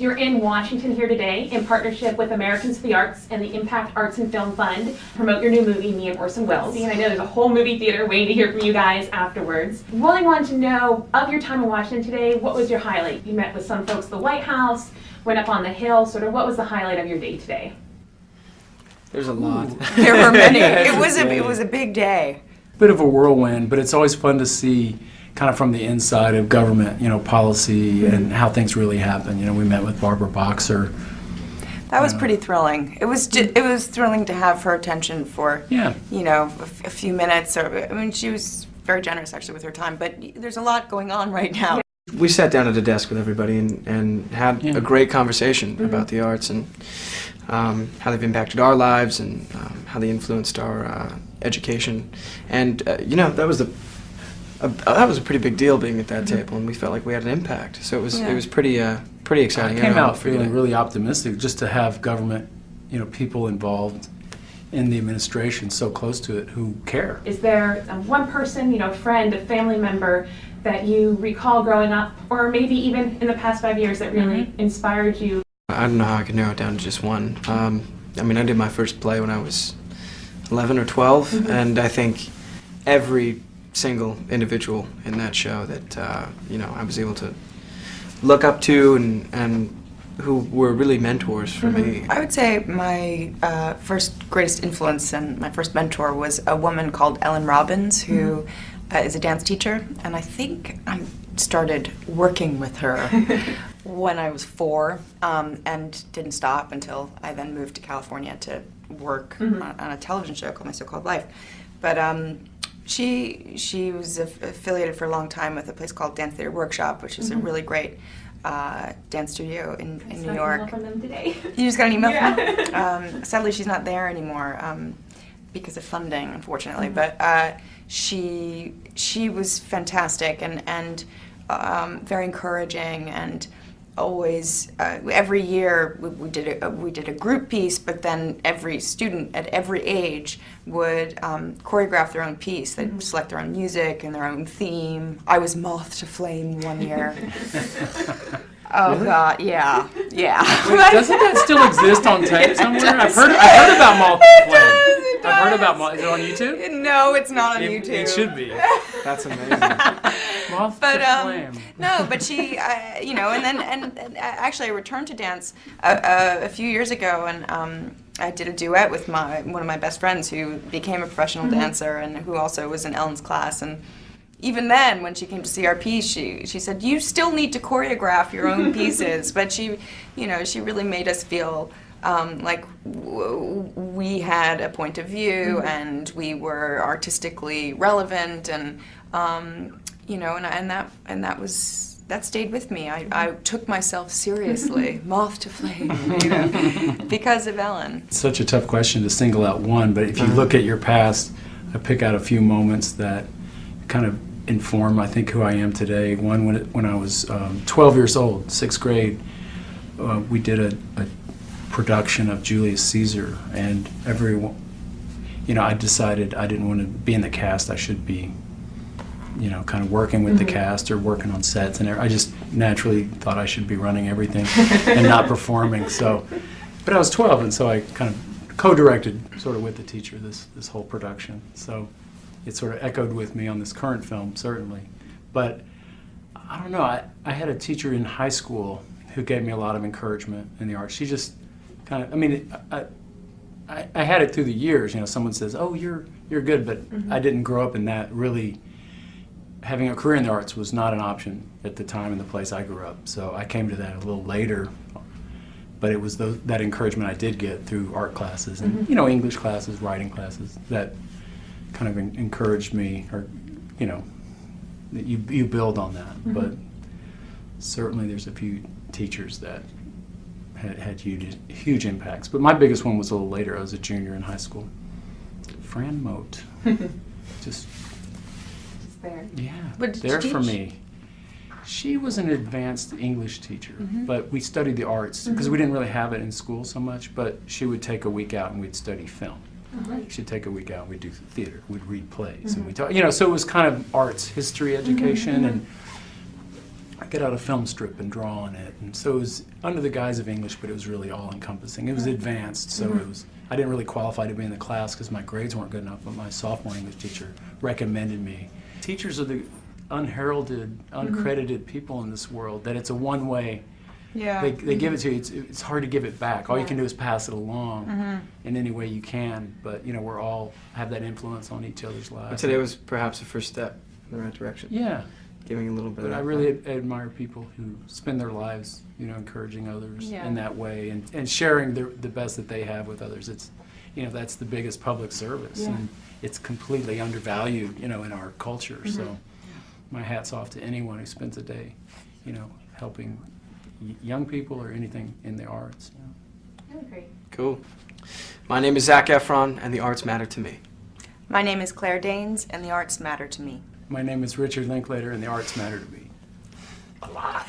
You're in Washington here today in partnership with Americans for the Arts and the Impact Arts and Film Fund to promote your new movie, Me and Orson Welles. And I know there's a whole movie theater waiting to hear from you guys afterwards. Really wanted to know, of your time in Washington today, what was your highlight? You met with some folks at the White House, went up on the Hill, sort of what was the highlight of your day today? There's a lot. There were many. It was a big day. Bit of a whirlwind, but it's always fun to see kind of from the inside of government, policy and how things really happen. We met with Barbara Boxer. That was pretty thrilling. It was thrilling to have her attention for a few minutes. She was very generous actually with her time. But there's a lot going on right now. We sat down at a desk with everybody and had a great conversation about the arts and how they've impacted our lives and how they influenced our education. And that was a pretty big deal being at that table, and we felt like we had an impact. So it was pretty exciting. I came out feeling really optimistic just to have government, people involved in the administration so close to it who care. Is there one person, a friend, a family member that you recall growing up, or maybe even in the past 5 years that really inspired you? I don't know how I could narrow it down to just one. I did my first play when I was 11 or 12, and I think every single individual in that show that I was able to look up to and who were really mentors for me. I would say my first greatest influence and my first mentor was a woman called Ellen Robbins, who is a dance teacher, and I think I started working with her when I was 4 and didn't stop until I then moved to California to work on a television show called My So-Called Life. But she was affiliated for a long time with a place called Dance Theater Workshop, which is a really great dance studio in New York. I just got an email from them today. You just got an email from them? Sadly, she's not there anymore because of funding, unfortunately. But she was fantastic and very encouraging, and always every year we did a group piece, but then every student at every age would choreograph their own piece. They'd select their own music and their own theme. I was Moth to Flame one year. Oh really? God, yeah. Wait, doesn't that still exist on tape somewhere? I've heard about Moth to Flame. I've heard about Moth. Is it on YouTube? No, it's not on YouTube. It should be. That's amazing. Moth to Flame. No, but she, and actually I returned to dance a few years ago, and I did a duet with one of my best friends who became a professional dancer and who also was in Ellen's class. And even then, when she came to see our piece, she said, "You still need to choreograph your own pieces." But she really made us feel like we had a point of view and we were artistically relevant, and that stayed with me. I took myself seriously, Moth to Flame, because of Ellen. It's such a tough question to single out one, but if you look at your past, I pick out a few moments that kind of inform, I think, who I am today. One, when I was 12 years old, 6th grade, we did a production of Julius Caesar, and I decided I didn't want to be in the cast. I should be, kind of working with the cast or working on sets, and I just naturally thought I should be running everything and not performing. So, but I was 12, and so I kind of co-directed sort of with the teacher this whole production. So it sort of echoed with me on this current film, certainly. But I don't know, I had a teacher in high school who gave me a lot of encouragement in the arts. She just kind of, I had it through the years. Someone says, "Oh, you're good," but I didn't grow up in that. Really, having a career in the arts was not an option at the time in the place I grew up. So I came to that a little later. But it was that encouragement I did get through art classes and English classes, writing classes, that kind of encouraged me, or that you build on that. But certainly there's a few teachers that had huge impacts. But my biggest one was a little later. I was a junior in high school. Fran Mote. Just there. Yeah, what did there you for teach? me. She was an advanced English teacher, but we studied the arts because we didn't really have it in school so much, but she would take a week out and we'd study film. She'd take a week out and we'd do theater, we'd read plays, and we'd talk, so it was kind of arts history education, and get out a film strip and draw on it. And so it was under the guise of English, but it was really all-encompassing. It was advanced, so it was. I didn't really qualify to be in the class because my grades weren't good enough, but my sophomore English teacher recommended me. Teachers are the unheralded, uncredited people in this world, that it's a one-way. Yeah. They give it to you. It's hard to give it back. All you can do is pass it along in any way you can. But we're all have that influence on each other's lives. But today was perhaps a first step in the right direction. Yeah. Giving a little bit. But of I that really back. admire people who spend their lives, encouraging others Yeah. in that way and sharing the best that they have with others. It's, that's the biggest public service, Yeah. and it's completely undervalued, in our culture. So, my hat's off to anyone who spends a day, helping young people or anything in the arts. Really great. Cool. My name is Zac Efron, and the arts matter to me. My name is Claire Danes, and the arts matter to me. My name is Richard Linklater, and the arts matter to me. A lot.